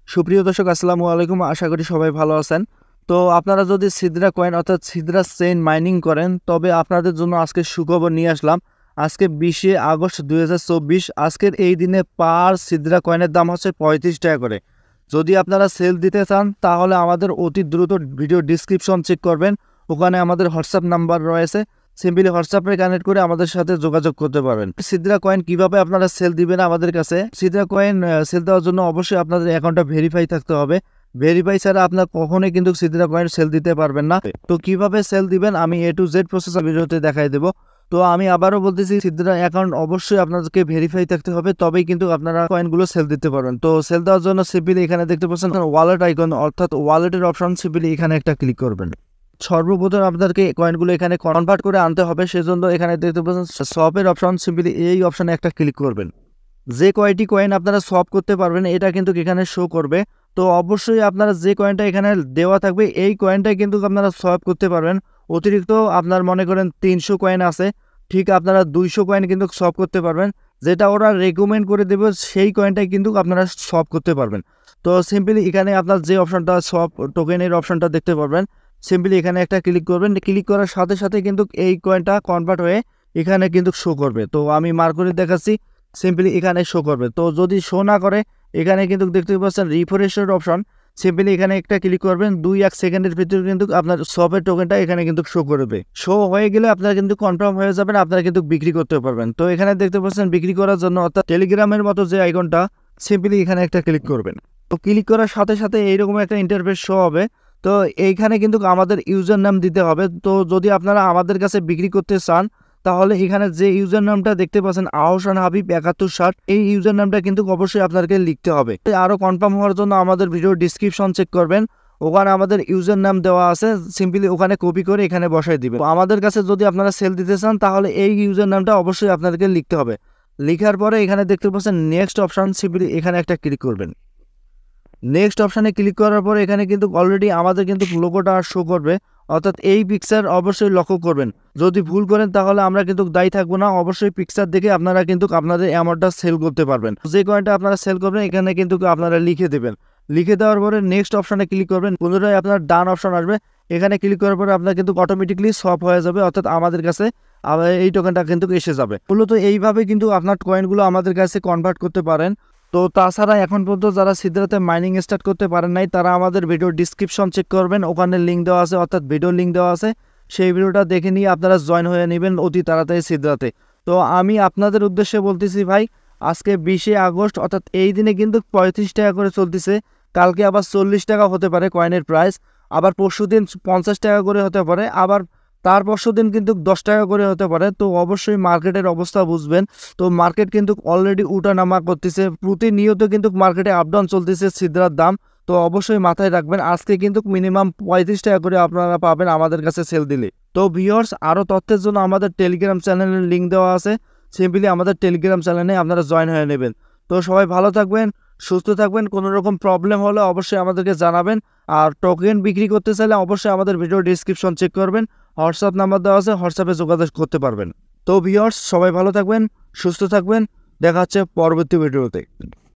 সুপ্রিয় দর্শক আসসালামু আলাইকুম, আশা করি সবাই ভালো আছেন। তো আপনারা যদি সিদ্রা কয়েন অর্থাৎ সিদ্রা চেইন মাইনিং করেন তবে আপনাদের জন্য আজকে সুখবর নিয়ে আসলাম। আজকে 20শে আগস্ট 2024, আজকের এই দিনে পার সিদ্রা কয়েনের দাম হচ্ছে 35 টাকা করে। যদি আপনারা সেল দিতে চান তাহলে আমাদের অতি দ্রুত ভিডিও ডিসক্রিপশন চেক করবেন, ওখানে আমাদের হোয়াটসঅ্যাপ নাম্বার রয়েছে। সিম্পলি হোয়াটসঅ্যাপে কানেক্ট করে আমাদের সাথে যোগাযোগ করতে পারবেন। সিদ্রা কয়েন কিভাবে আপনারা সেল দিবেন আমাদের কাছে? সিদ্রা কয়েন সেল দেওয়ার জন্য অবশ্যই আপনাদের অ্যাকাউন্টটা ভেরিফাই থাকতে হবে। ভেরিফাই ছাড়া আপনার কখনোই কিন্তু সিদ্রা কয়েন সেল দিতে পারবেন না। তো কিভাবে সেল দিবেন আমি A to Z প্রসেস ভিডিওতে দেখাই দেবো। তো আমি আবারও বলতেছি, সিদ্রা অ্যাকাউন্ট অবশ্যই আপনাদেরকে ভেরিফাই থাকতে হবে, তবেই কিন্তু আপনারা কয়েনগুলো সেল দিতে পারবেন। তো সেল দেওয়ার জন্য সিম্পলি এখানে দেখতে পাচ্ছেন ওয়ালেট আইকন অর্থাৎ ওয়ালেটের অপশন, সিম্পলি এখানে একটা ক্লিক করবেন। সর্বপ্রথম আপনাদেরকে কয়েনগুলো এখানে কনভার্ট করে আনতে হবে, সেজন্য এখানে দেখতে পাচ্ছেন শপের অপশন, সিম্পলি এই অপশনে একটা ক্লিক করবেন। যে কয়টি কয়েন আপনারা শপ করতে পারবেন এটা কিন্তু এখানে শো করবে। তো অবশ্যই আপনারা যে কয়েনটা এখানে দেওয়া থাকবে এই কয়েনটাই কিন্তু আপনারা শপ করতে পারবেন। অতিরিক্ত আপনার মনে করেন 300 কয়েন আছে, ঠিক আপনারা 200 কয়েন কিন্তু শপ করতে পারবেন। যেটা ওরা রেকমেন্ড করে দেবে সেই কয়েনটাই কিন্তু আপনারা শপ করতে পারবেন। তো সিম্পলি এখানে আপনার যে অপশনটা শপ টোকেনের অপশনটা দেখতে পারবেন, সিম্পলি এখানে একটা ক্লিক করবেন। ক্লিক করার সাথে সাথে কিন্তু এই কয়েনটা কনভার্ট হয়ে এখানে কিন্তু শো করবে। তো আমি মার্ক করে দেখাচ্ছি, সিম্পলি এখানে শো করবে। তো যদি শো না করে এখানে কিন্তু দেখতে পাচ্ছেন রিফ্রেশের অপশন, সিম্পলি এখানে একটা ক্লিক করবেন। 2-1 সেকেন্ডের ভিতরে কিন্তু আপনার শপের টোকেনটা এখানে কিন্তু শো করবে। শো হয়ে গেলে আপনারা কিন্তু কনফার্ম হয়ে যাবেন, আপনারা কিন্তু বিক্রি করতে পারবেন। তো এখানে দেখতে পাচ্ছেন বিক্রি করার জন্য অর্থাৎ টেলিগ্রামের মতো যে আইকনটা, সিম্পলি এখানে একটা ক্লিক করবেন। তো ক্লিক করার সাথে সাথে এইরকম একটা ইন্টারফেস শো হবে। তো এইখানে কিন্তু আমাদের ইউজার নাম দিতে হবে। তো যদি আপনারা আমাদের কাছে বিক্রি করতে চান তাহলে এখানে যে ইউজার নামটা দেখতে পাচ্ছেন আহসান হাবিব 7160, এই ইউজার নামটা কিন্তু অবশ্যই আপনাদেরকে লিখতে হবে। আরও কনফার্ম হওয়ার জন্য আমাদের ভিডিও ডিসক্রিপশন চেক করবেন, ওখানে আমাদের ইউজার নাম দেওয়া আছে, সিম্পলি ওখানে কপি করে এখানে বসাই দিবেন। আমাদের কাছে যদি আপনারা সেল দিতে চান তাহলে এই ইউজার নামটা অবশ্যই আপনাদেরকে লিখতে হবে। লিখার পরে এখানে দেখতে পাচ্ছেন নেক্সট অপশন, সিম্পলি এখানে একটা ক্লিক করবেন। নেক্সট অপশানে ক্লিক করার পরে এখানে কিন্তু অলরেডি আমাদের কিন্তু লোগোটা শো করবে, অর্থাৎ এই পিকচার অবশ্যই লক্ষ্য করবেন। যদি ভুল করেন তাহলে আমরা কিন্তু দায়ী থাকবো না। অবশ্যই পিকচার দেখে আপনারা কিন্তু আপনাদের অ্যামাউন্টটা সেল করতে পারবেন। যে কয়েনটা আপনারা সেল করবেন এখানে কিন্তু আপনারা লিখে দেবেন। লিখে দেওয়ার পরে নেক্সট অপশানে ক্লিক করবেন। পুনরায় আপনার ডান অপশন আসবে, এখানে ক্লিক করার পরে আপনার কিন্তু অটোমেটিকলি শপ হয়ে যাবে, অর্থাৎ আমাদের কাছে এই টোকেনটা কিন্তু এসে যাবে। মূলত এইভাবে কিন্তু আপনার কয়েনগুলো আমাদের কাছে কনভার্ট করতে পারেন। তো তাছাড়া এখন পর্যন্ত যারা সিদ্রাতে মাইনিং স্টার্ট করতে পারেন নাই তারা আমাদের ভিডিও ডিসক্রিপশন চেক করবেন, ওখানে লিঙ্ক দেওয়া আছে, অর্থাৎ ভিডিও লিঙ্ক দেওয়া আছে। সেই ভিডিওটা দেখে নিয়ে আপনারা জয়েন হয়ে নেবেন অতি তাড়াতাড়ি সিদ্রাতে। তো আমি আপনাদের উদ্দেশ্যে বলতেছি ভাই, আজকে 20শে আগস্ট অর্থাৎ এই দিনে কিন্তু 35 টাকা করে চলতেছে, কালকে আবার 40 টাকা হতে পারে কয়েনের প্রাইস, আবার পরশুদিন 50 টাকা করে হতে পারে, আবার তার পরশুদিন কিন্তু 10 টাকা করে হতে পারে। তো অবশ্যই মার্কেটের অবস্থা বুঝবেন। তো মার্কেট কিন্তু অলরেডি উঠানামা করতেছে, প্রতিনিয়ত কিন্তু মার্কেটে আপডাউন চলতেছে সিদ্রার দাম। তো অবশ্যই মাথায় রাখবেন, আজকে কিন্তু মিনিমাম 35 টাকা করে আপনারা পাবেন আমাদের কাছে সেল দিলে। তো ভিউয়ার্স, আরও তথ্যের জন্য আমাদের টেলিগ্রাম চ্যানেলের লিঙ্ক দেওয়া আছে, সিম্পলি আমাদের টেলিগ্রাম চ্যানেলে আপনারা জয়েন হয়ে নেবেন। তো সবাই ভালো থাকবেন, সুস্থ থাকবেন। কোনো রকম প্রবলেম হলে অবশ্যই আমাদেরকে জানাবেন। আর টোকেন বিক্রি করতে চাইলে অবশ্যই আমাদের ভিডিও ডিসক্রিপশন চেক করবেন, হোয়াটসঅ্যাপ নাম্বার দেওয়া আছে, হোয়াটসঅ্যাপে যোগাযোগ করতে পারবেন। তো ভিউয়ার্স, সবাই ভালো থাকবেন, সুস্থ থাকবেন, দেখা হচ্ছে পরবর্তী ভিডিওতে।